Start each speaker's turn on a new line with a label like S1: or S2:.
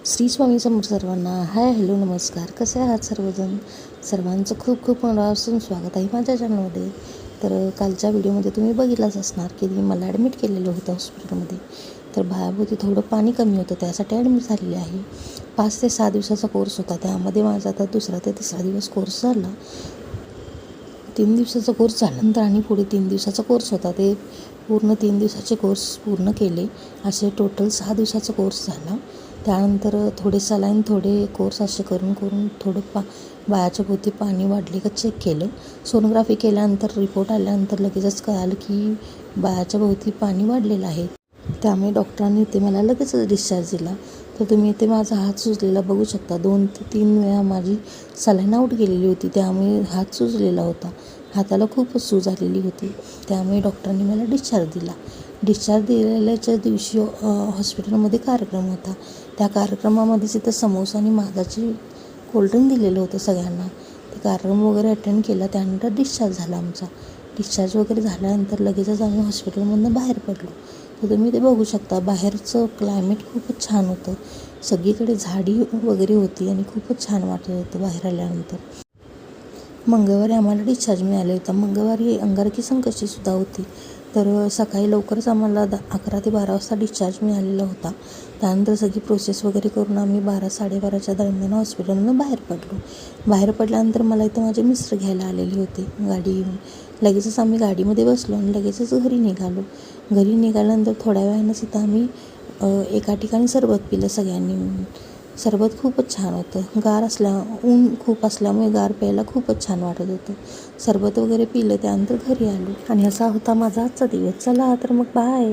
S1: श्री स्वामी समर्थ सर्वांना. हाय, हॅलो, नमस्कार. कसे आहात सर्वजण? सर्वांचं खूप खूप मनापासून स्वागत आहे माझ्या चॅनलमध्ये. तर कालच्या व्हिडिओमध्ये तुम्ही बघितलंच असणार की मला ॲडमिट केलेलं होतं हॉस्पिटलमध्ये. तर बाळाभोवती थोडं पाणी कमी होतं, त्यासाठी ॲडमिट झालेली आहे. 5 ते 6 दिवसाचा कोर्स होता. त्यामध्ये माझा आता 2रा ते 3रा दिवस कोर्स झाला. 3 दिवसाचा कोर्स झाल्यानंतर आणि पुढे 3 दिवसाचा कोर्स होता. ते पूर्ण 3 दिवसाचे कोर्स पूर्ण केले. असे टोटल 6 दिवसाचा कोर्स झाला. त्यानंतर थोडे सलाईन, थोडे कोर्स असे करून थोडं बाळाच्या भोवती पाणी वाढले का चेक केलं. सोनोग्राफी केल्यानंतर रिपोर्ट आल्यानंतर लगेचच कळालं की बाळाच्या भोवती पाणी वाढलेलं आहे. त्यामुळे डॉक्टरांनी ते मला लगेचच डिस्चार्ज दिला. तर तुम्ही इथे माझा हात सुजलेला बघू शकता. 2 ते 3 वेळा माझी सलाईन आऊट गेलेली होती, त्यामुळे हात सुजलेला होता. हाताला खूपच सूज आलेली होती. त्यामुळे डॉक्टरांनी मला डिस्चार्ज दिला. डिस्चार्ज दिलेल्याच्या दिवशी हॉस्पिटलमध्ये कार्यक्रम होता. त्या कार्यक्रमामध्ये तिथं समोसा आणि माझाची कोल्ड्रिंक दिलेलं होतं सगळ्यांना. ते कार्यक्रम वगैरे अटेंड केला. त्यानंतर डिस्चार्ज झाला आमचा. डिस्चार्ज वगैरे झाल्यानंतर लगेचच आम्ही हॉस्पिटलमधून बाहेर पडलो. तर तुम्ही ते बघू शकता. बाहेरचं क्लायमेट खूपच छान होतं. सगळीकडे झाडी वगैरे होती आणि खूपच छान वाटत होतं बाहेर आल्यानंतर. मंगळवारी आम्हाला डिस्चार्ज मिळाला होता. मंगळवारी अंगारकी संकष्टीसुद्धा होती. तर सकाळी लवकरच आम्हाला 11 ते 12 वाजता डिस्चार्ज मिळालेला होता. त्यानंतर सगळी प्रोसेस वगैरे करून आम्ही 12-12:30च्या दरम्यान हॉस्पिटलमधून बाहेर पडलो. बाहेर पडल्यानंतर मला इथं माझे मिस्टर घ्यायला आलेले होते गाडी घेऊन. लगेचच आम्ही गाडीमध्ये बसलो आणि लगेचच घरी निघालो. घरी निघाल्यानंतर थोड्या वेळानंच इथं आम्ही एका ठिकाणी सरबत पिलं सगळ्यांनी मिळून. सरबत खूपच छान होतं. ऊन खूप असल्यामुळे गार प्यायला खूपच छान वाटत होतं. सरबत वगैरे पिलं, त्यानंतर घरी आलो आणि असा होता माझा आजचा दिवस. चला तर मग बाय.